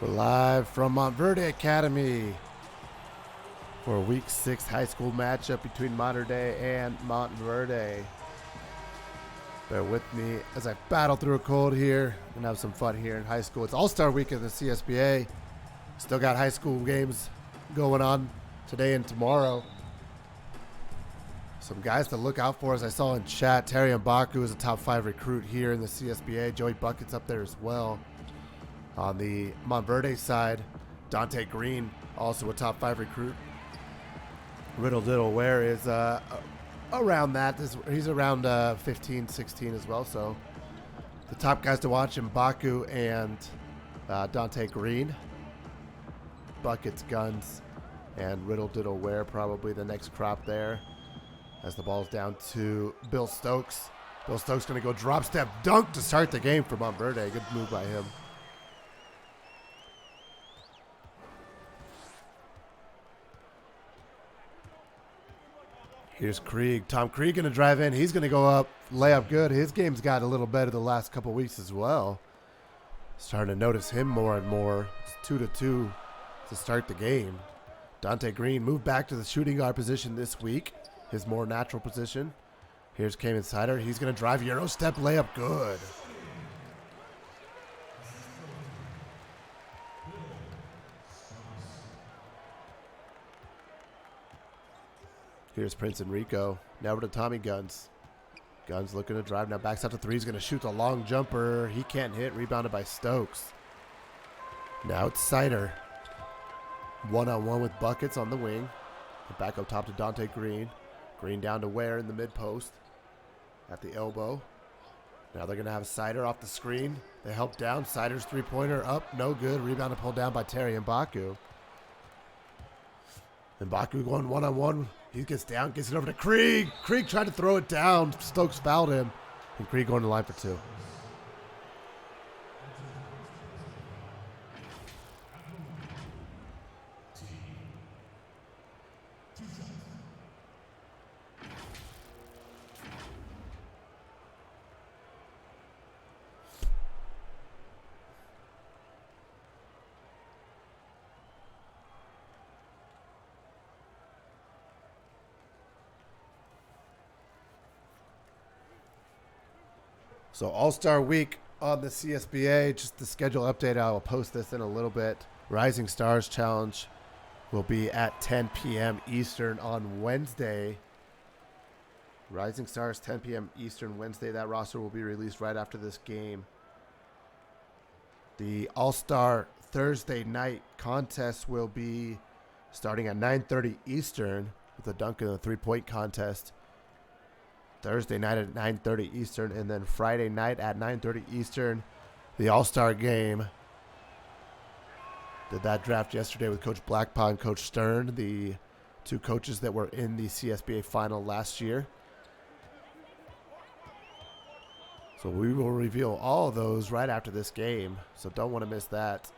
We're live from Monteverde Academy for a Week 6 high school matchup between Monterey and Monteverde. Bear with me as I battle through a cold here and have some fun here in high school. It's All-Star Week in the CSBA. Still got high school games going on today and tomorrow. Some guys to look out for, as I saw in chat. Terry Mbaku is a top 5 recruit here in the CSBA. Joey Bucket's up there as well. On the Monteverde side, Dante Green, also a top 5 recruit. Riddle Diddle Ware is around that. He's around 15, 16 as well. So the top guys to watch, Mbaku and Dante Green. Buckets, Guns, and Riddle Diddle Ware probably the next crop there. As the ball's down to Bill Stokes. Bill Stokes going to go drop step dunk to start the game for Monteverde. Good move by him. Here's Krieg. Tom Krieg going to drive in. He's going to go up, lay up good. His game's got a little better the last couple weeks as well. Starting to notice him more and more. It's 2-2 to start the game. Dante Green moved back to the shooting guard position this week, his more natural position. Here's Cayman Sider. He's going to drive Euro step layup good. Here's Prince Enrico. Now over to Tommy Guns. Guns looking to drive. Now backs out to 3. He's going to shoot the long jumper. He can't hit. Rebounded by Stokes. Now it's Sider. One-on-one with Buckets on the wing. Back up top to Dante Green. Green down to Ware in the mid-post. At the elbow. Now they're going to have Sider off the screen. They help down. Sider's three-pointer up. No good. Rebound and pulled down by Terry Mbaku. Mbaku going one-on-one. He gets down, gets it over to Krieg. Krieg tried to throw it down. Stokes fouled him. And Krieg going to the line for 2. So All-Star Week on the CSBA, just the schedule update. I will post this in a little bit. Rising Stars Challenge will be at 10 p.m. Eastern on Wednesday. Rising Stars, 10 p.m. Eastern Wednesday. That roster will be released right after this game. The All-Star Thursday night contest will be starting at 9:30 Eastern with a dunk and a three-point contest. Thursday night at 9:30 Eastern, and then Friday night at 9:30 Eastern, the All-Star game. Did that draft yesterday with Coach Blackpaw and Coach Stern, the 2 coaches that were in the CSBA final last year. So we will reveal all of those right after this game, so don't want to miss that.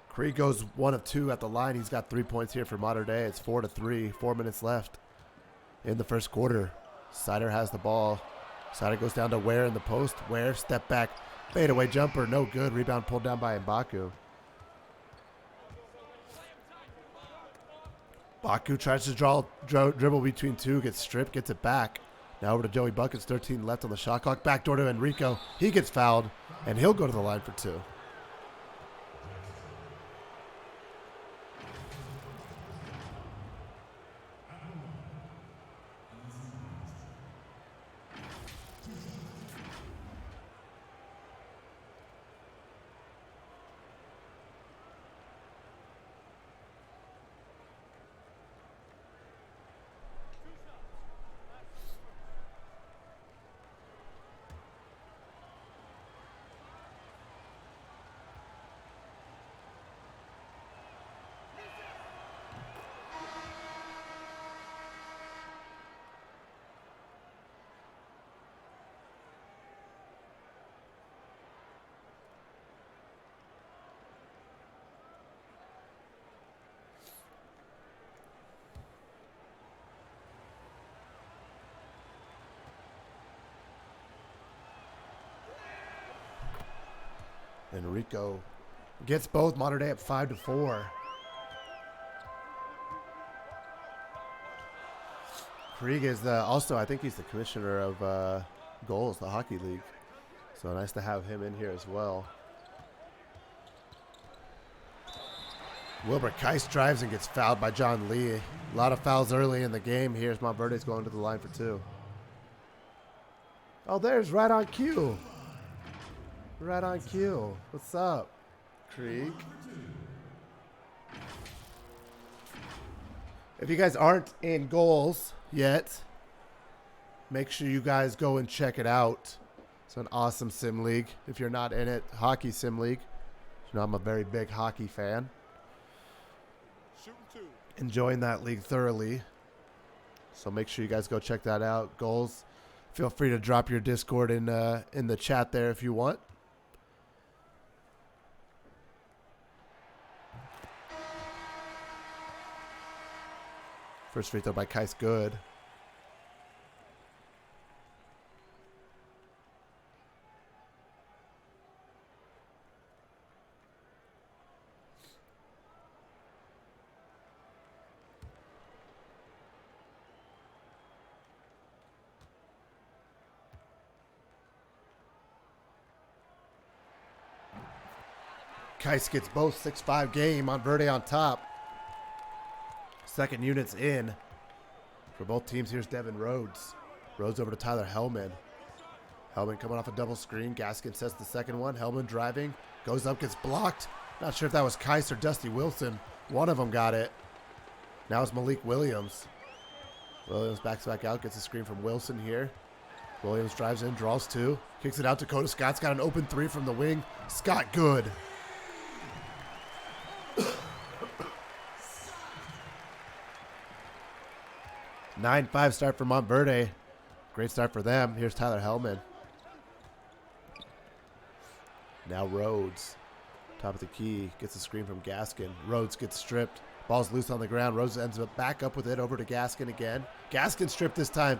Krieg goes 1 of 2 at the line. He's got 3 points here for Monterey. It's 4-3, 4 minutes left in the first quarter. Sider has the ball. Sider goes down to Ware in the post. Ware, step back, fadeaway jumper, no good. Rebound pulled down by Mbaku. Mbaku tries to dribble between 2, gets stripped, gets it back. Now over to Joey Buckets, 13 left on the shot clock. Backdoor to Enrico. He gets fouled, and he'll go to the line for 2. Enrico Gets both. Monterey up 5-4. Krieg is also, I think he's the commissioner of goals, the hockey league. So nice to have him in here as well. Wilbur Keiss drives and gets fouled by John Lee. A lot of fouls early in the game. Here's Monteverde's going to the line for 2. Oh, there's right on cue. Right on cue. What's up, Krieg? If you guys aren't in goals yet, make sure you guys go and check it out. It's an awesome sim league. If you're not in it, hockey sim league. You know, I'm a very big hockey fan. Enjoying that league thoroughly. So make sure you guys go check that out. Goals. Feel free to drop your Discord in the chat there if you want. First free throw by Keiss, good. Keiss gets both. 6-5 game. Monteverde on top. Second unit's in. For both teams, here's Devin Rhodes. Rhodes over to Tyler Hellman. Hellman coming off a double screen. Gaskin sets the second one. Hellman driving. Goes up, gets blocked. Not sure if that was Keiss or Dusty Wilson. One of them got it. Now it's Malik Williams. Williams backs back out. Gets a screen from Wilson here. Williams drives in, draws 2. Kicks it out. Dakota Scott's got an open 3 from the wing. Scott good. 9-5 start for Monteverde. Great start for them. Here's Tyler Hellman. Now Rhodes. Top of the key. Gets a screen from Gaskin. Rhodes gets stripped. Ball's loose on the ground. Rhodes ends up back up with it over to Gaskin again. Gaskin stripped this time.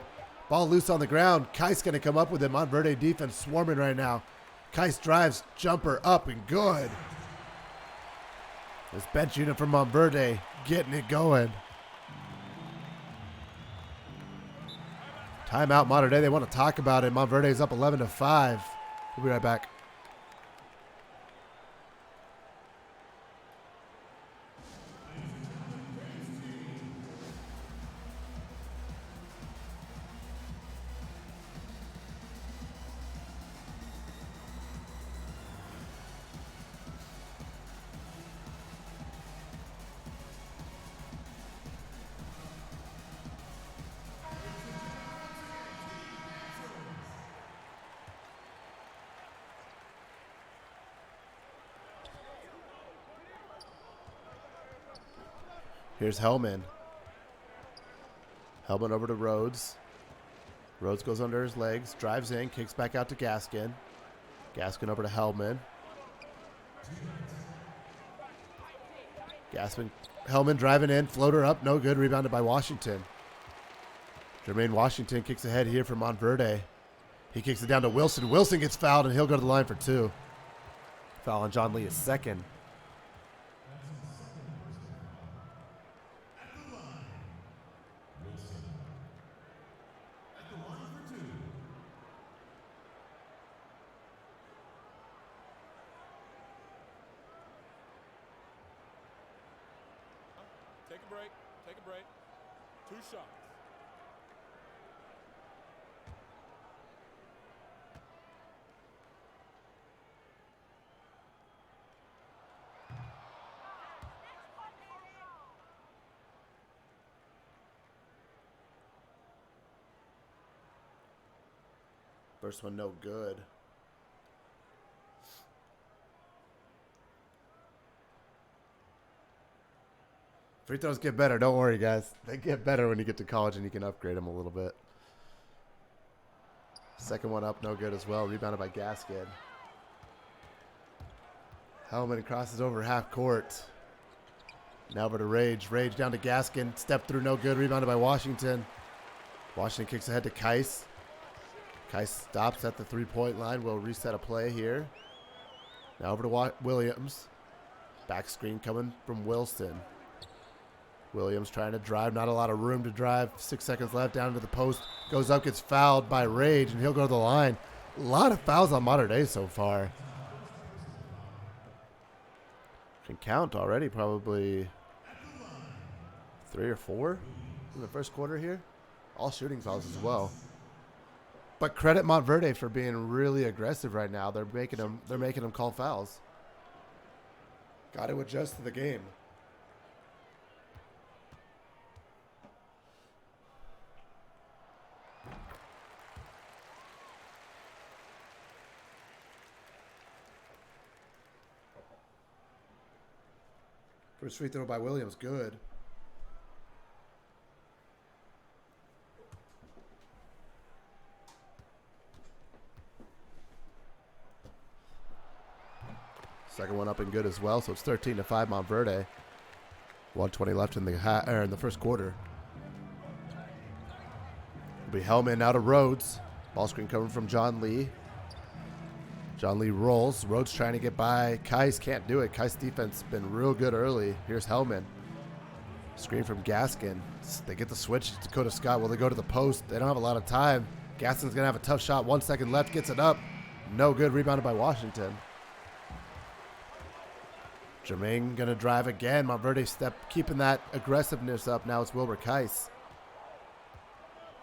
Ball loose on the ground. Keiss going to come up with it. Monteverde defense swarming right now. Keiss drives. Jumper up and good. This bench unit from Monteverde getting it going. Timeout Monteverde. They want to talk about it. Monteverde's up 11-5. We'll be right back. Here's Hellman. Hellman over to Rhodes. Rhodes goes under his legs, drives in, kicks back out to Gaskin. Gaskin over to Hellman. Hellman driving in, floater up, no good, rebounded by Washington. Jermaine Washington kicks ahead here for Monteverde. He kicks it down to Wilson. Wilson gets fouled, and he'll go to the line for 2. Foul on John Lee is second. Take a break. 2 shots. First one no good. Free throws get better. Don't worry, guys. They get better when you get to college and you can upgrade them a little bit. Second one up, no good as well. Rebounded by Gaskin. Hellman crosses over half court. Now over to Rage. Rage down to Gaskin. Step through, no good. Rebounded by Washington. Washington kicks ahead to Keiss. Keiss stops at the 3-point line. We'll reset a play here. Now over to Williams. Back screen coming from Wilson. Williams trying to drive. Not a lot of room to drive. 6 seconds left. Down to the post. Goes up, gets fouled by Rage, and he'll go to the line. A lot of fouls on Monteverde so far. Can count already, probably 3 or 4 in the first quarter here. All shooting fouls as well. But credit Monteverde for being really aggressive right now. They're making them call fouls. Got to adjust to the game. First free throw by Williams, good. Second one up and good as well, so it's 13-5 Monteverde. 1:20 left in the first quarter. It'll be Hellman out of Rhodes. Ball screen coming from John Lee. John Lee rolls. Rhodes trying to get by. Kais can't do it. Kais' defense has been real good early. Here's Hellman. Screen from Gaskin. They get the switch. Dakota Scott. Will they go to the post? They don't have a lot of time. Gaskin's going to have a tough shot. 1 second left. Gets it up. No good. Rebounded by Washington. Jermaine going to drive again. Monteverde keeping that aggressiveness up. Now it's Wilbur Kais.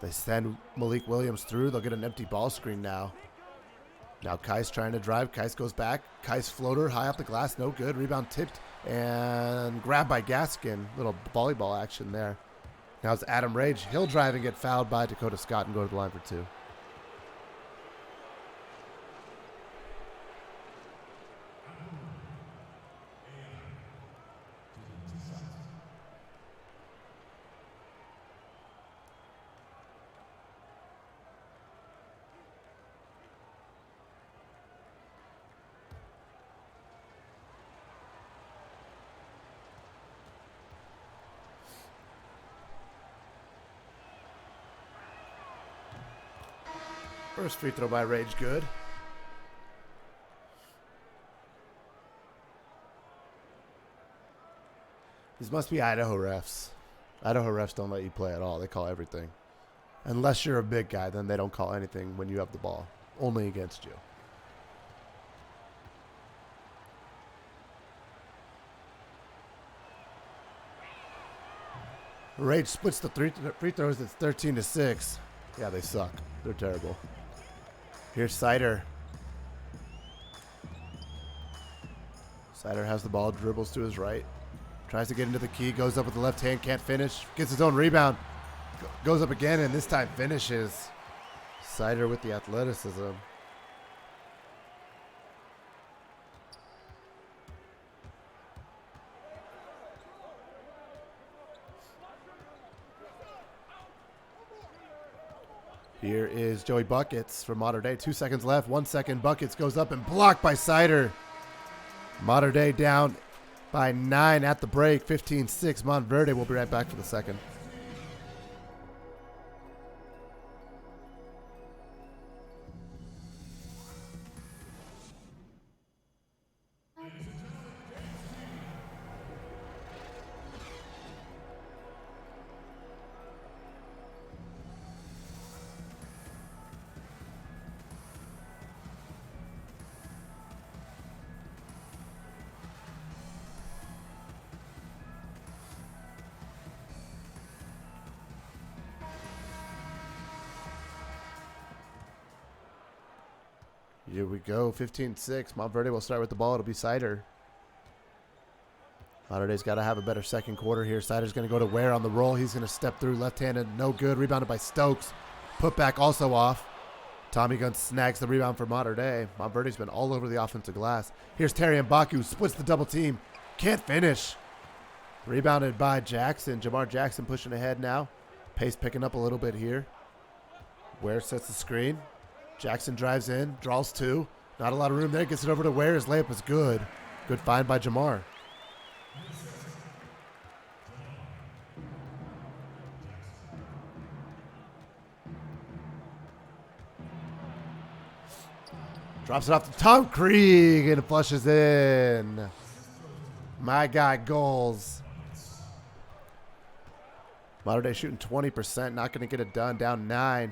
They send Malik Williams through. They'll get an empty ball screen now. Now Kais trying to drive. Kais goes back. Kais floater high off the glass. No good. Rebound tipped and grabbed by Gaskin. Little volleyball action there. Now it's Adam Rage. He'll drive and get fouled by Dakota Scott and go to the line for 2. First free throw by Rage, good. These must be Idaho refs. Idaho refs don't let you play at all. They call everything. Unless you're a big guy, then they don't call anything when you have the ball. Only against you. Rage splits the free throws. It's 13-6. Yeah, they suck. They're terrible. Here's Sider. Sider has the ball, dribbles to his right. Tries to get into the key, goes up with the left hand, can't finish. Gets his own rebound. Goes up again, and this time finishes. Sider with the athleticism. Here is Joey Buckets from Monteverde. 2 seconds left. 1 second. Buckets goes up and blocked by Sider. Monteverde down by 9 at the break. 15-6. Monteverde will be right back for the second. Here we go, 15-6. Monteverde will start with the ball. It'll be Sider. Monteverde's got to have a better second quarter here. Sider's going to go to Ware on the roll. He's going to step through left-handed. No good. Rebounded by Stokes. Put back also off. Tommy Gunn snags the rebound for Monteverde. Monteverde's been all over the offensive glass. Here's Terry Mbaku. Splits the double team. Can't finish. Rebounded by Jackson. Jamar Jackson pushing ahead now. Pace picking up a little bit here. Ware sets the screen. Jackson drives in, draws 2. Not a lot of room there. Gets it over to Ware. His layup is good. Good find by Jamar. Drops it off to Tom Krieg and flushes in. My guy goals. Monteverde shooting 20%. Not going to get it done. Down 9.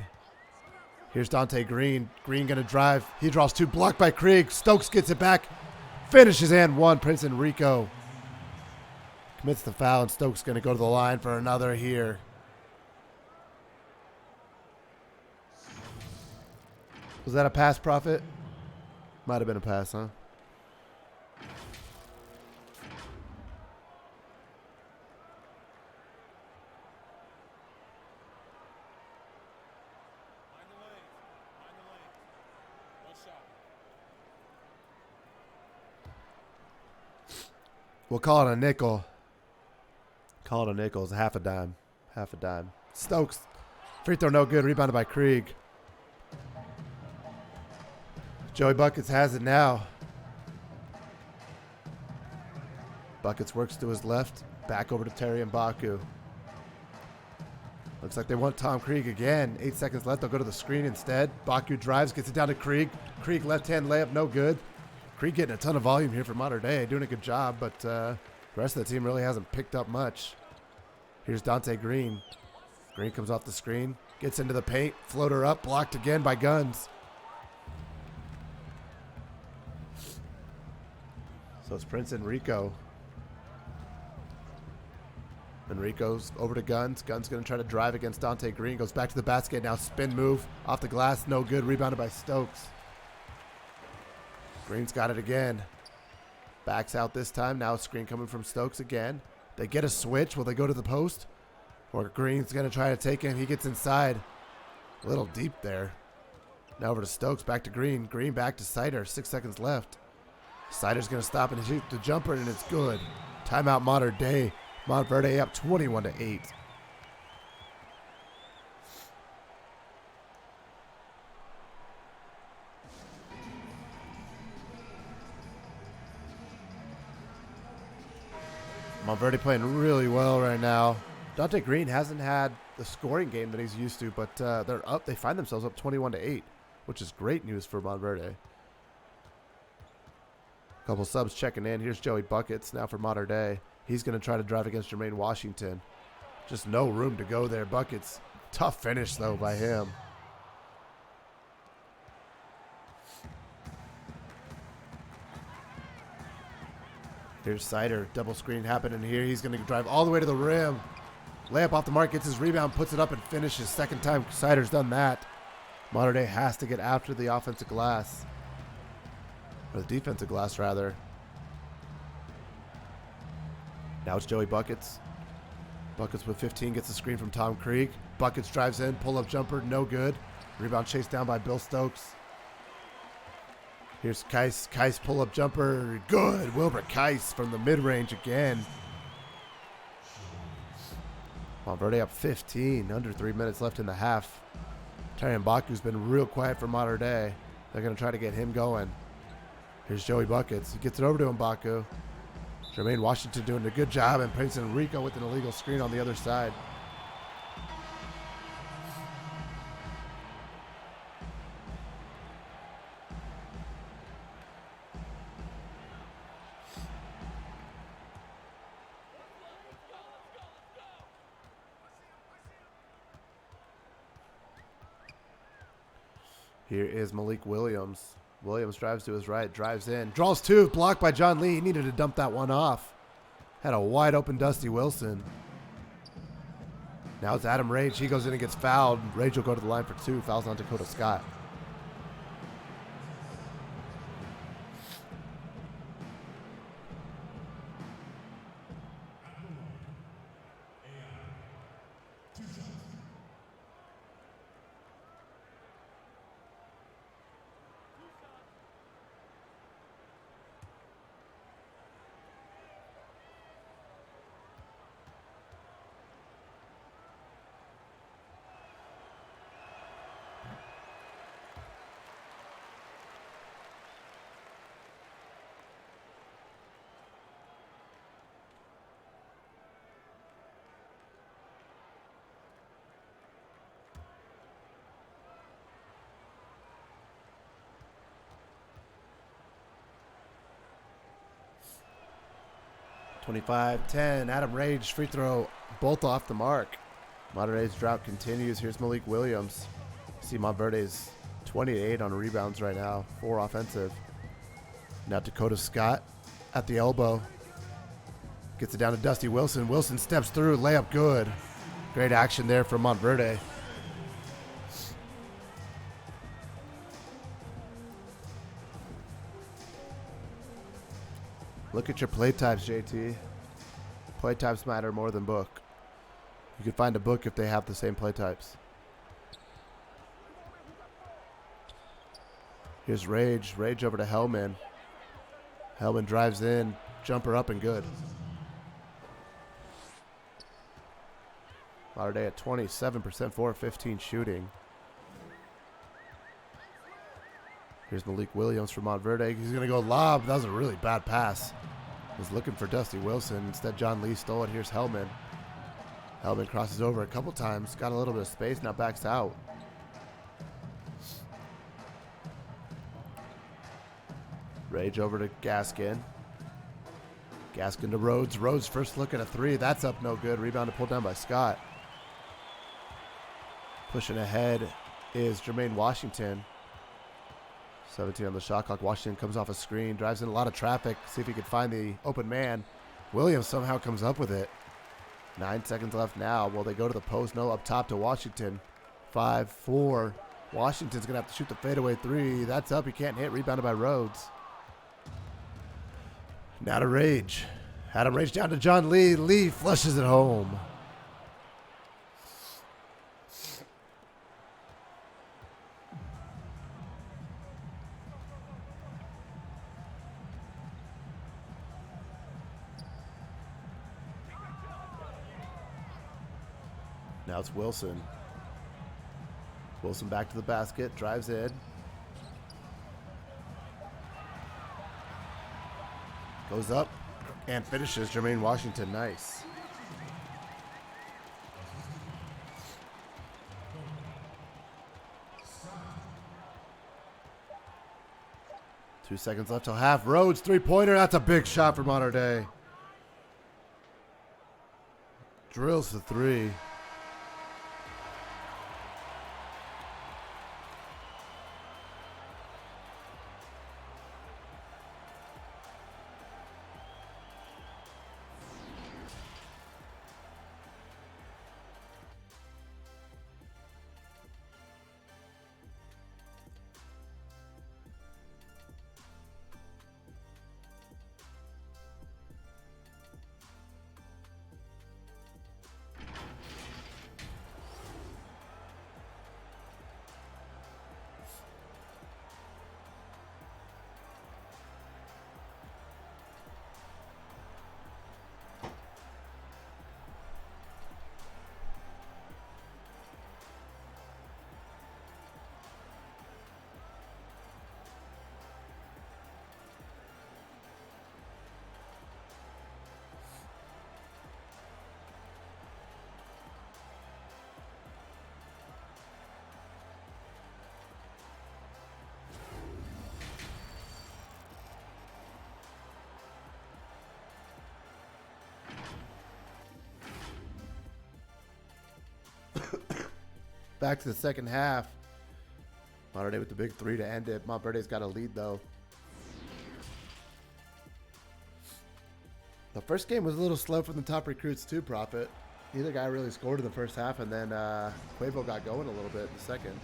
Here's Dante Green. Green going to drive. He draws 2. Blocked by Krieg. Stokes gets it back. Finishes and 1. Prince Enrico commits the foul, and Stokes going to go to the line for another here. Was that a pass, Prophet? Might have been a pass, huh? Mind the lane. Mind the lane. One shot. We'll call it a nickel. Call it a nickel. It's half a dime. Half a dime. Stokes. Free throw no good. Rebounded by Krieg. Joey Buckets has it now. Buckets works to his left. Back over to Terry and Baku. Looks like they want Tom Krieg again. 8 seconds left. They'll go to the screen instead. Baku drives. Gets it down to Krieg. Krieg left-hand layup. No good. Krieg getting a ton of volume here for Monteverde. Doing a good job, but the rest of the team really hasn't picked up much. Here's Dante Green. Green comes off the screen. Gets into the paint. Floater up. Blocked again by Guns. So it's Prince Enrico. Enrico's over to Guns. Guns going to try to drive against Dante Green. Goes back to the basket. Now spin move. Off the glass. No good. Rebounded by Stokes. Green's got it again. Backs out this time. Now a screen coming from Stokes again. They get a switch. Will they go to the post? Or Green's going to try to take him. He gets inside. A little deep there. Now over to Stokes. Back to Green. Green back to Sider. 6 seconds left. Sider's going to stop and shoot the jumper, and it's good. Timeout Monteverde. Monteverde up 21-8. Monteverde playing really well right now. Dante Green hasn't had the scoring game that he's used to, but they're up. They find themselves up 21-8, which is great news for Monteverde. Couple subs checking in. Here's Joey Buckets now for Monteverde. He's going to try to drive against Jermaine Washington. Just no room to go there. Buckets. Tough finish, though, by him. Here's Sider. Double screen happening here. He's going to drive all the way to the rim. Layup off the mark. Gets his rebound. Puts it up and finishes. Second time Sider's done that. Monteverde has to get after the offensive glass. Or the defensive glass, rather. Now it's Joey Buckets. Buckets with 15 gets the screen from Tom Krieg. Buckets drives in. Pull-up jumper. No good. Rebound chased down by Bill Stokes. Here's Kais. Kais pull-up jumper. Good. Wilbur Kais from the mid-range again. Monteverde up 15. Under 3 minutes left in the half. Terry Mbaku's been real quiet for Monteverde. They're going to try to get him going. Here's Joey Buckets. He gets it over to Mbaku. Jermaine Washington doing a good job, and Prince Enrico with an illegal screen on the other side. Here is Malik Williams. Williams drives to his right, drives in, draws 2, blocked by John Lee. He needed to dump that one off. Had a wide open Dusty Wilson. Now it's Adam Rage. He goes in and gets fouled. Rage will go to the line for 2. Fouls on Dakota Scott. 25-10. Adam Rage, free throw, both off the mark. Monterey's drought continues. Here's Malik Williams. See Monteverde's 28 on rebounds right now, 4 offensive. Now Dakota Scott at the elbow. Gets it down to Dusty Wilson. Wilson steps through, layup good. Great action there from Monteverde. Look at your play types, JT. Play types matter more than book. You can find a book if they have the same play types. Here's Rage. Rage over to Hellman. Hellman drives in. Jumper up and good. Monterey at 27%, 4-15 shooting. Here's Malik Williams from Monteverde. He's going to go lob. That was a really bad pass. Was looking for Dusty Wilson. Instead, John Lee stole it. Here's Hellman. Hellman crosses over a couple times. Got a little bit of space. Now backs out. Rage over to Gaskin. Gaskin to Rhodes. Rhodes first look at a 3. That's up no good. Rebound pulled down by Scott. Pushing ahead is Jermaine Washington. 17 on the shot clock. Washington comes off a screen. Drives in a lot of traffic. See if he can find the open man. Williams somehow comes up with it. 9 seconds left now. Well, they go to the post. No, up top to Washington. 5-4. Washington's going to have to shoot the fadeaway 3. That's up. He can't hit. Rebounded by Rhodes. Now to Rage. Adam Rage down to John Lee. Lee flushes it home. Now it's Wilson. Wilson back to the basket. Drives in. Goes up and finishes. Jermaine Washington. Nice. Two seconds left till half. Rhodes, three-pointer. That's a big shot for Monterey. Drills the 3. Back to the second half. Monterey with the big 3 to end it. Monteverde's got a lead, though. The first game was a little slow from the top recruits, too, Prophet. Neither guy really scored in the first half, and then Quavo got going a little bit in the second.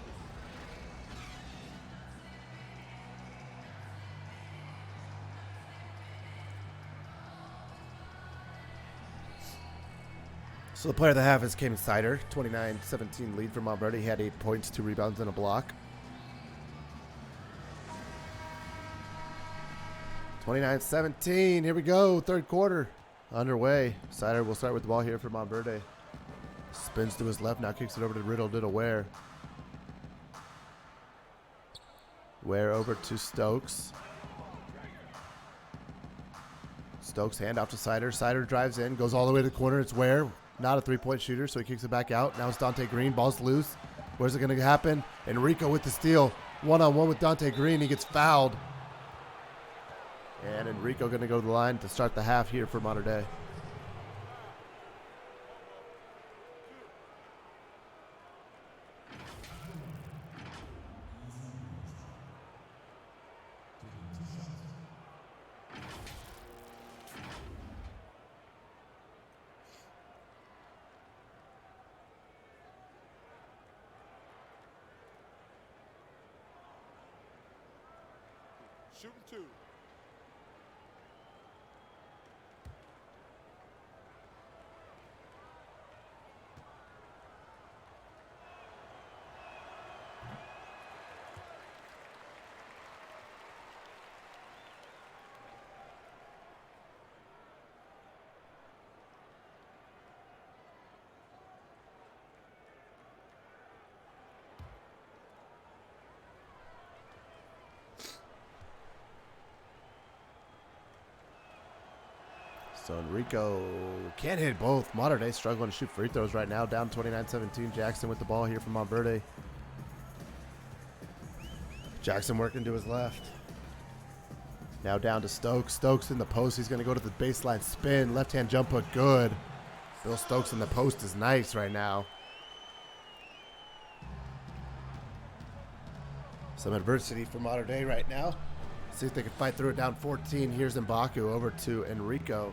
So the player of the half is Kamen Sider. 29-17 lead for Monteverde. He had 8 points, 2 rebounds, and a block. 29-17. Here we go. Third quarter underway. Sider will start with the ball here for Monteverde. Spins to his left. Now kicks it over to Riddle to Ware. Ware over to Stokes. Stokes hand off to Sider. Sider drives in. Goes all the way to the corner. It's Ware. Not a three-point shooter, so he kicks it back out. Now it's Dante Green. Ball's loose. Where's it going to happen? Enrico with the steal. One-on-one with Dante Green. He gets fouled. And Enrico going to go to the line to start the half here for Monteverde. Shooting 2. So Enrico can't hit both. Monteverde struggling to shoot free throws right now. Down 29-17. Jackson with the ball here from Monteverde. Jackson working to his left. Now down to Stokes. Stokes in the post. He's going to go to the baseline spin. Left-hand jump hook good. Bill Stokes in the post is nice right now. Some adversity for Monteverde right now. See if they can fight through it. Down 14. Here's M'Baku over to Enrico.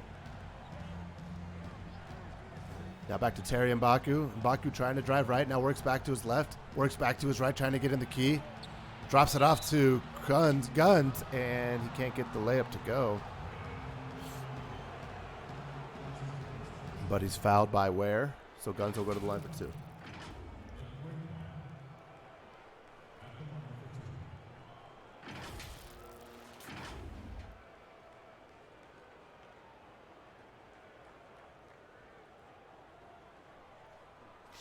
Now back to Terry M'Baku. M'Baku trying to drive right. Now works back to his left. Works back to his right, trying to get in the key. Drops it off to Guns, and he can't get the layup to go. But he's fouled by Ware, so Guns will go to the line for 2.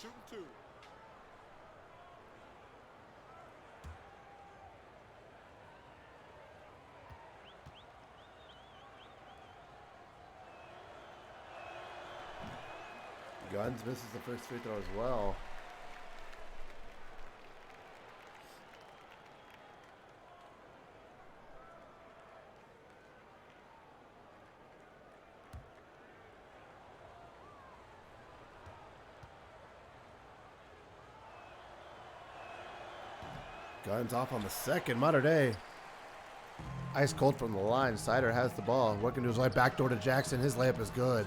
Shooting 2. Guns misses the first free throw as well. Guns off on the second. Monteverde. Ice cold from the line. Sider has the ball. Working to his right, backdoor to Jackson. His layup is good.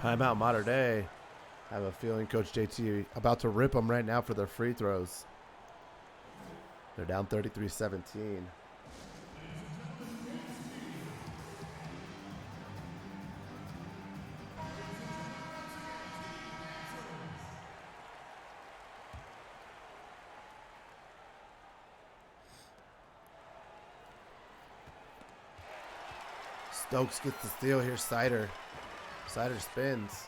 Timeout Monteverde. I have a feeling Coach JT about to rip them right now for their free throws. They're down 33-17. Stokes gets the steal here. Sider spins.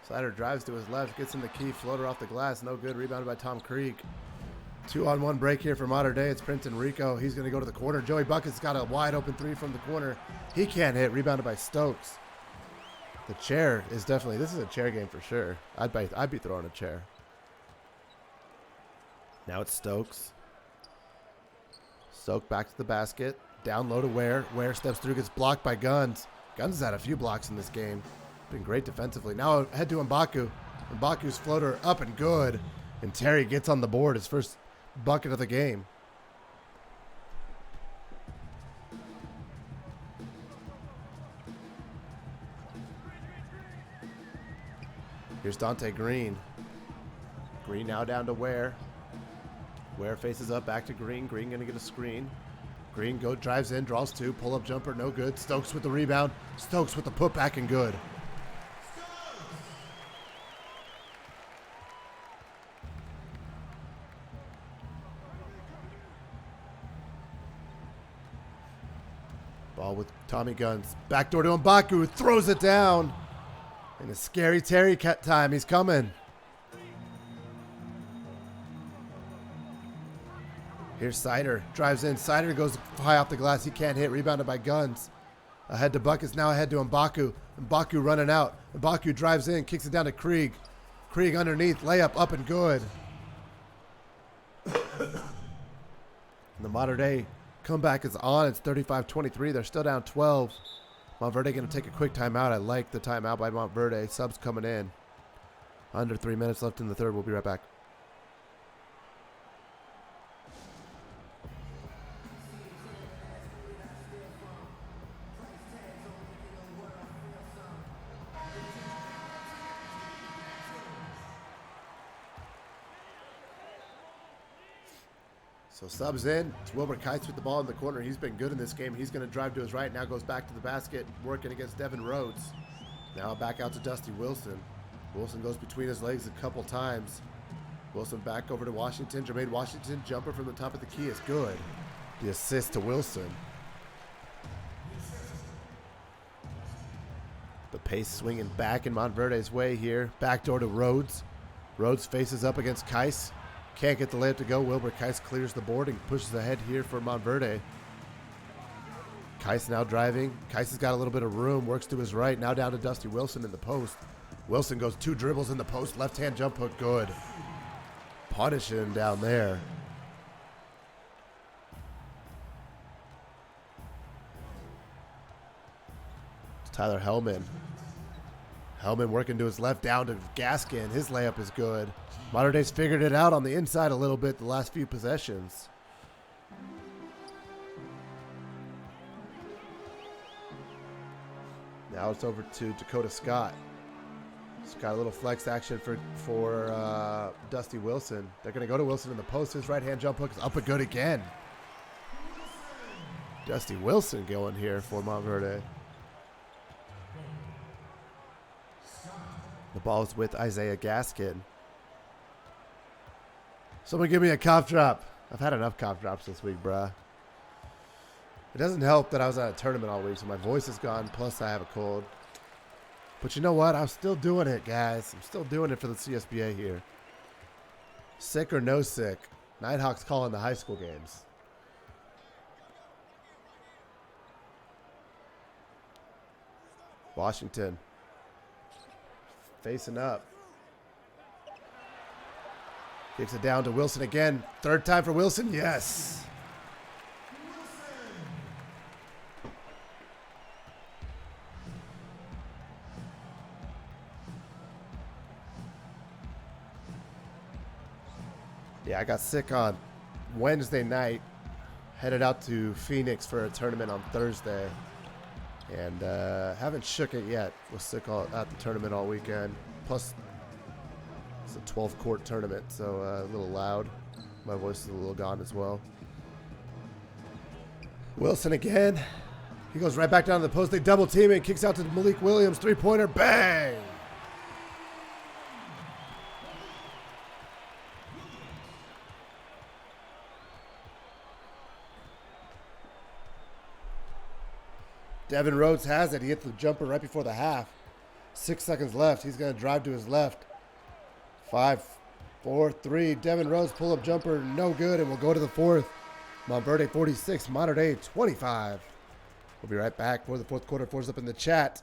Sider drives to his left, gets in the key, floater off the glass, no good. Rebounded by Tom Krieg. 2-on-1 break here for Monteverde. It's Prince Enrico. He's going to go to the corner. Joey Bucket's got a wide open 3 from the corner. He can't hit. Rebounded by Stokes. The chair is definitely, this is a chair game for sure. I'd be throwing a chair. Now it's Stokes. Stokes back to the basket. Down low to Ware. Ware steps through, gets blocked by Guns. Guns has had a few blocks in this game. Been great defensively. Now head to M'Baku. M'Baku's floater up and good. And Terry gets on the board, his first bucket of the game. Here's Dante Green. Green now down to Ware. Ware faces up, back to Green. Green going to get a screen. Green drives in, draws 2, pull-up jumper, no good. Stokes with the rebound. Stokes with the putback and good. Ball with Tommy Guns. Backdoor to M'Baku, throws it down. And a scary Terry time, he's coming. Here's Sider, drives in. Sider goes high off the glass. He can't hit. Rebounded by Guns. Ahead to Buckets. Now ahead to M'Baku. M'Baku running out. M'Baku drives in, kicks it down to Krieg. Krieg underneath, layup up and good. And the modern day comeback is on. It's 35-23. They're still down 12. Monteverde going to take a quick timeout. I like the timeout by Monteverde. Subs coming in. Under 3 minutes left in the third. We'll be right back. So subs in. It's Wilbur Kites with the ball in the corner. He's been good in this game. He's going to drive to his right. Now goes back to the basket, working against Devin Rhodes. Now back out to Dusty Wilson. Wilson goes between his legs a couple times. Wilson back over to Washington. Jermaine Washington, jumper from the top of the key is good. The assist to Wilson. The pace swinging back in Monteverde's way here. Backdoor to Rhodes. Rhodes faces up against Kais. Can't get the layup to go. Wilbur Kais clears the board and pushes ahead here for Monteverde. Kais now driving. Kais has got a little bit of room. Works to his right. Now down to Dusty Wilson in the post. Wilson goes 2 dribbles in the post. Left-hand jump hook good. Punishing him down there. It's Tyler Hellman. Hellman working to his left down to Gaskin. His layup is good. Modern Day's figured it out on the inside a little bit the last few possessions. Now it's over to Dakota Scott. It's got a little flex action for Dusty Wilson. They're going to go to Wilson in the post. His right-hand jump hook is up and good again. Dusty Wilson going here for Monteverde. The ball is with Isaiah Gaskin. Someone give me a cough drop. I've had enough cough drops this week, bruh. It doesn't help that I was at a tournament all week, so my voice is gone, plus I have a cold. But you know what? I'm still doing it, guys. I'm still doing it for the CSBA here. Sick or no sick, Nighthawks calling the high school games. Washington. Facing up. Kicks it down to Wilson again. Third time for Wilson. Yes. Yeah, I got sick on Wednesday night. Headed out to Phoenix for a tournament on Thursday. And haven't shook it yet. Was sick at the tournament all weekend. Plus, it's a 12-court tournament, so a little loud. My voice is a little gone as well. Wilson again. He goes right back down to the post. They double team it. Kicks out to Malik Williams. Three-pointer. Bang! Devin Rhodes has it. He hit the jumper right before the half. 6 seconds left. He's going to drive to his left. 5, 4, 3. Devin Rhodes pull-up jumper, no good, and we'll go to the fourth. Monteverde 46, Modern Day 25. We'll be right back for the fourth quarter. Four's up in the chat.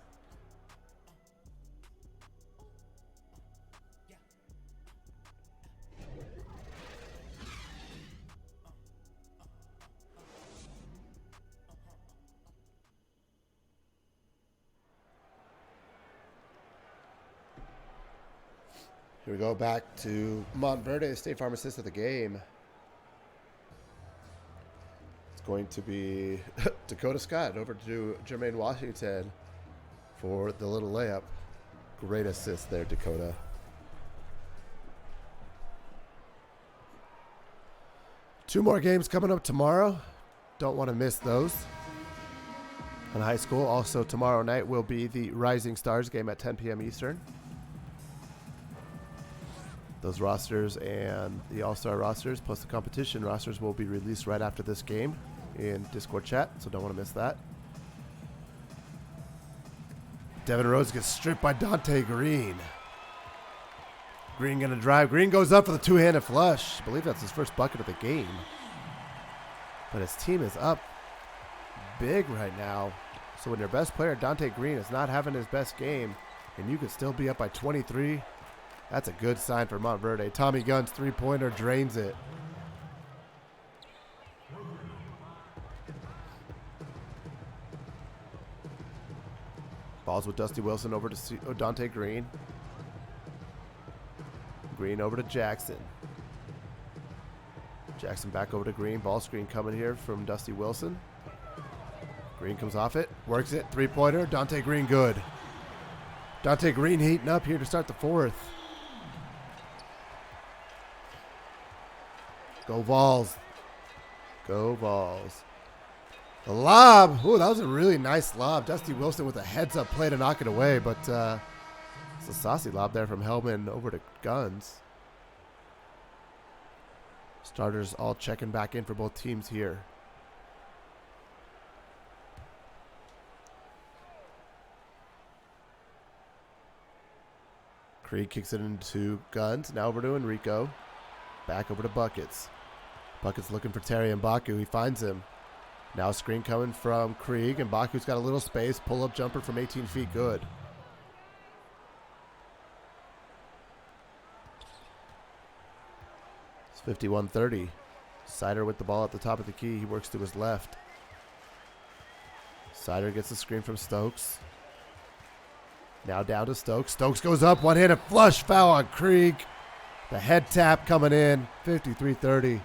Here we go back to Monteverde, State Farm assist of the game. It's going to be Dakota Scott over to Jermaine Washington for the little layup. Great assist there, Dakota. Two more games coming up tomorrow. Don't want to miss those. On high school, also tomorrow night will be the Rising Stars game at 10 p.m. Eastern. Those rosters and the All-Star rosters plus the competition rosters will be released right after this game in Discord chat, so don't want to miss that. Devin Rhodes gets stripped by Dante Green. Green going to drive. Green goes up for the two-handed flush. I believe that's his first bucket of the game. But his team is up big right now. So when your best player, Dante Green, is not having his best game, and you could still be up by 23, That's a good sign for Monteverde. Tommy Gunn's three-pointer drains it. Balls with Dusty Wilson over to Dante Green. Green over to Jackson. Jackson back over to Green. Ball screen coming here from Dusty Wilson. Green comes off it. Works it. Three-pointer. Dante Green good. Dante Green heating up here to start the fourth. Go Vols. Go Vols. The lob. Ooh, that was a really nice lob. Dusty Wilson with a heads-up play to knock it away, but it's a saucy lob there from Hellman over to Guns. Starters all checking back in for both teams here. Krieg kicks it into Guns. Now over to Enrico. Back over to Buckets. Buckets looking for Terry and Baku. He finds him. Now screen coming from Krieg, and Baku's got a little space. Pull-up jumper from 18 feet, good. It's 51-30. Sider with the ball at the top of the key. He works to his left. Sider gets the screen from Stokes. Now down to Stokes. Stokes goes up, one-handed flush foul on Krieg. The head tap coming in, 53-30.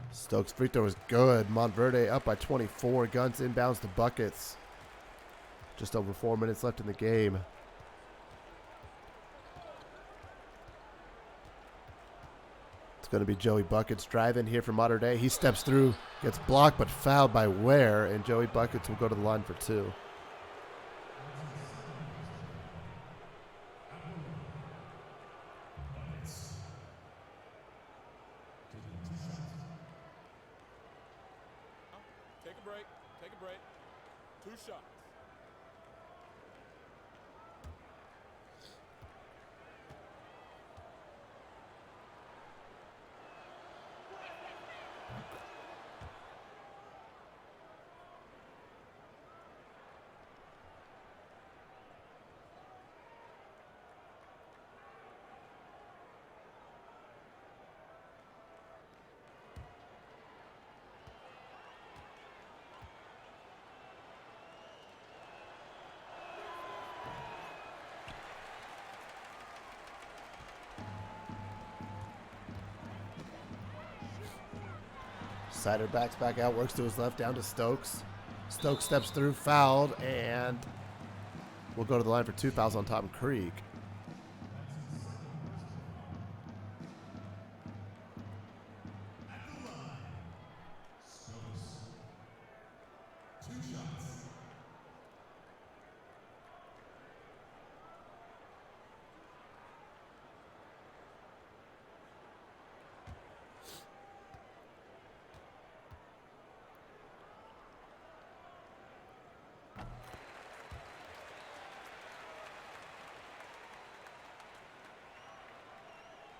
Stokes' free throw is good. Monteverde up by 24. Guns inbounds to Buckets. Just over 4 minutes left in the game. It's going to be Joey Buckets driving here for Modern Day. He steps through, gets blocked but fouled by Ware, and Joey Buckets will go to the line for two. Take a break. 2 shots. Sider backs back out, works to his left, down to Stokes. Stokes steps through, fouled, and we'll go to the line for 2 fouls on top of Krieg.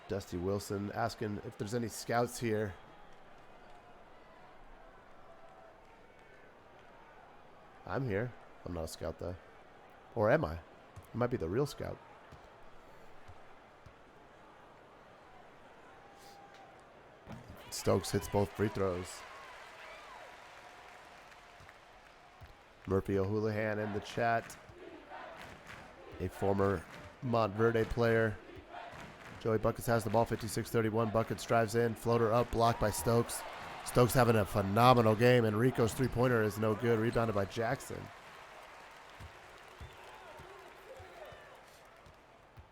Dusty Wilson asking if there's any scouts here. I'm here. I'm not a scout, though. Or am I? I might be the real scout. Stokes hits both free throws. Murphy O'Houlihan in the chat. A former Monteverde player. Joey Buckets has the ball, 56-31. Buckets drives in, floater up, blocked by Stokes. Stokes having a phenomenal game. Enrico's three-pointer is no good, rebounded by Jackson.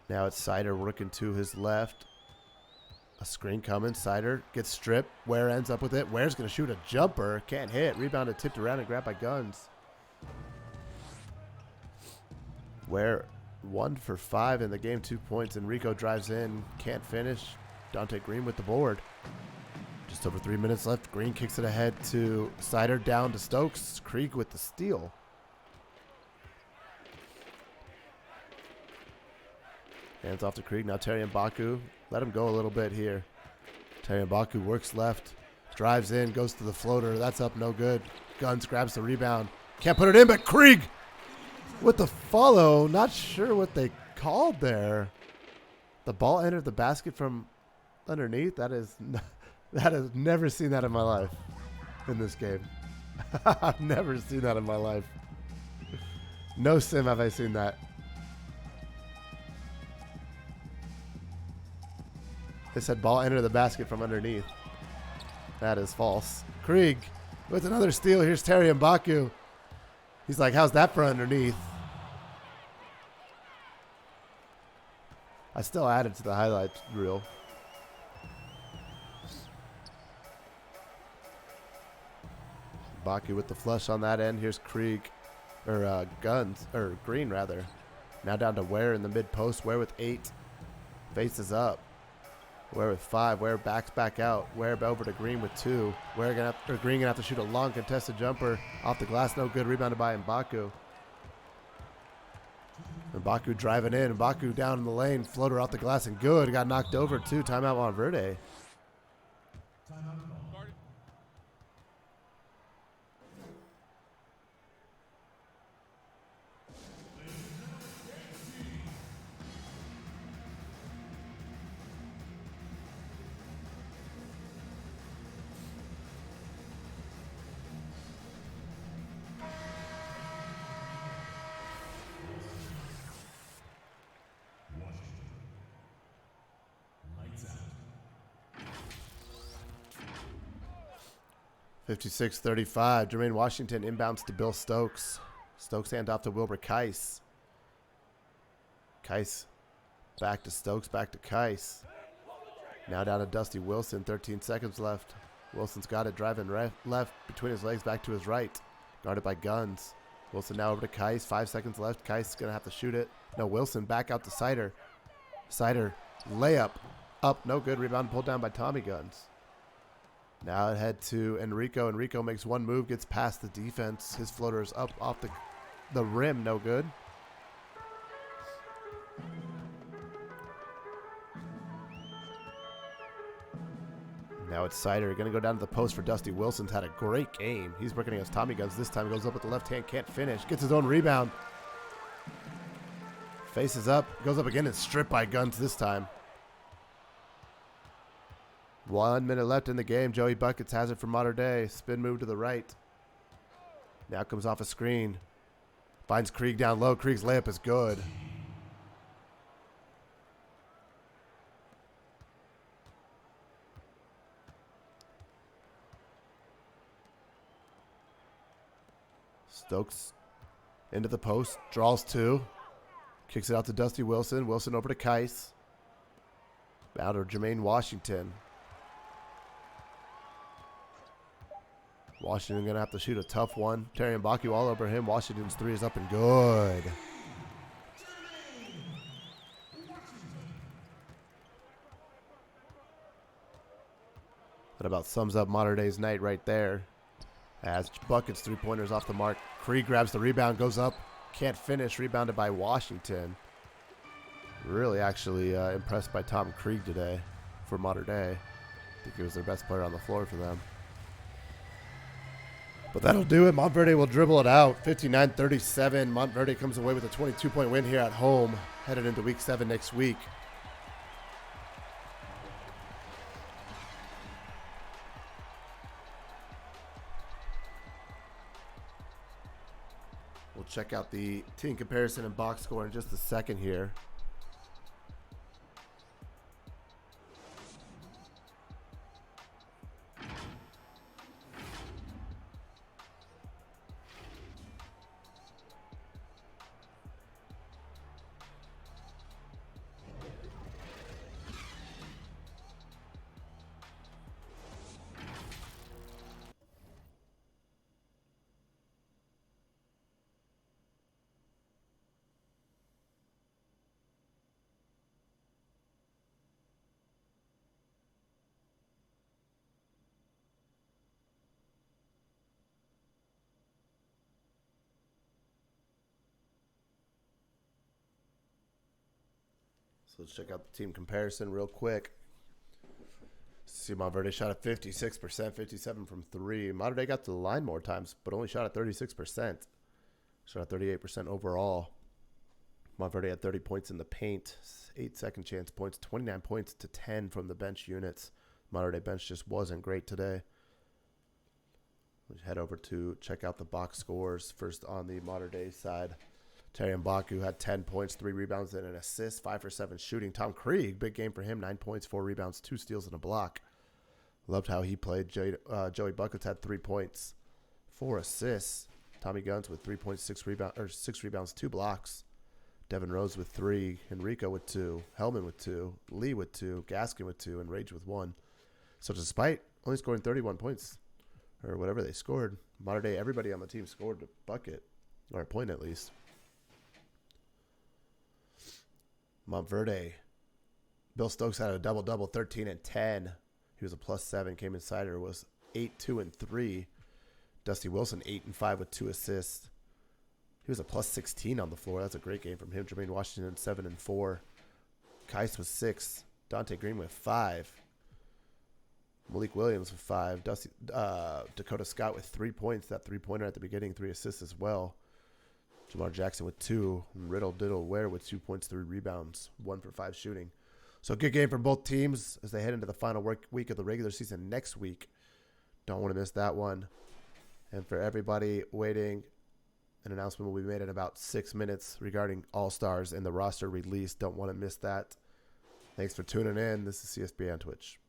Now it's Sider working to his left. A screen coming. Sider gets stripped. Ware ends up with it. Ware's going to shoot a jumper. Can't hit. Rebounded, tipped around, and grabbed by Guns. Ware 1 for 5 in the game, 2 points. Enrico drives in, can't finish. Dante Green with the board. Just over 3 minutes left. Green kicks it ahead to Sider, down to Stokes. Krieg with the steal. Hands off to Krieg. Now Terry and Baku. Let him go a little bit here. Terry and Baku works left. Drives in. Goes to the floater. That's up. No good. Guns grabs the rebound. Can't put it in, but Krieg with the follow. Not sure what they called there. The ball entered the basket from underneath. That is never seen that in my life in this game. I've never seen that in my life. No sim have I seen that. They said ball entered the basket from underneath. That is false. Krieg with another steal. Here's Terry and Baku. He's like, how's that for underneath? I still added to the highlights reel. Baku with the flush on that end. Here's Krieg, or Green rather. Now down to Ware in the mid post. Ware with 8. Faces up. Ware with 5. Ware backs back out. Ware over to Green with 2. Green gonna have to shoot a long contested jumper off the glass. No good. Rebounded by Mbaku. Mbaku driving in. Mbaku down in the lane. Floater off the glass and good. Got knocked over too. Timeout Monteverde. Guarded. 56-35. Jermaine Washington inbounds to Bill Stokes. Stokes hand off to Wilbur Keiss. Keiss back to Stokes, back to Keiss. Now down to Dusty Wilson. 13 seconds left. Wilson's got it, driving left between his legs, back to his right. Guarded by Guns. Wilson now over to Keiss. 5 seconds left. Keiss is going to have to shoot it. No, Wilson back out to Sider. Sider layup. Up, no good. Rebound pulled down by Tommy Guns. Now ahead to Enrico. Enrico makes one move, gets past the defense. His floater is up off the rim, no good. Now it's Sider. Going to go down to the post for Dusty Wilson's had a great game. He's working against Tommy Guns this time. Goes up with the left hand, can't finish. Gets his own rebound. Faces up, goes up again and stripped by Guns this time. 1 minute left in the game. Joey Buckets has it for Modern Day. Spin move to the right. Now comes off a screen. Finds Krieg down low. Krieg's layup is good. Stokes into the post. Draws 2. Kicks it out to Dusty Wilson. Wilson over to Keiss. Out to Jermaine Washington. Washington going to have to shoot a tough one. Terry Mbaku all over him. Washington's 3 is up and good. That about sums up Modern Day's night right there. As Buckets 3-pointers off the mark. Krieg grabs the rebound, goes up. Can't finish. Rebounded by Washington. Really actually impressed by Tom Krieg today for Modern Day. I think he was their best player on the floor for them. But that'll do it. Monteverde will dribble it out. 59-37. Monteverde comes away with a 22-point win here at home. Headed into week 7 next week. We'll check out the team comparison and box score in just a second here. So let's check out the team comparison real quick. See, Monteverde shot at 56%, 57 from 3. Monteverde got to the line more times, but only shot at 36%. Shot at 38% overall. Monteverde had 30 points in the paint, 8 second chance points, 29 points to 10 from the bench units. Monteverde bench just wasn't great today. Let's head over to check out the box scores. First on the Monteverde side, Terry Mbaku had 10 points, 3 rebounds, and an assist, 5 for 7 shooting. Tom Krieg, big game for him, 9 points, 4 rebounds, 2 steals, and a block. Loved how he played. Joey Buckets had 3 points, 4 assists. Tommy Guns with 6 rebounds, 2 blocks. Devin Rose with 3, Enrico with 2, Hellman with 2, Lee with 2, Gaskin with 2, and Rage with 1. So despite only scoring 31 points, or whatever they scored, modern day, everybody on the team scored a bucket, or a point at least. Monteverde, Bill Stokes had a double-double, 13 and 10. He was a +7. Cayman Cider was 8, 2, and 3. Dusty Wilson, 8 and 5 with 2 assists. He was a +16 on the floor. That's a great game from him. Jermaine Washington, 7 and 4. Kais was 6. Dante Green with 5. Malik Williams with 5. Dakota Scott with 3 points. That 3-pointer at the beginning, 3 assists as well. Jamar Jackson with 2. And Riddle Diddle Ware with 2 points, 3 rebounds, 1 for 5 shooting. So good game from both teams as they head into the final week of the regular season next week. Don't want to miss that one. And for everybody waiting, an announcement will be made in about 6 minutes regarding All-Stars and the roster release. Don't want to miss that. Thanks for tuning in. This is CSBA on Twitch.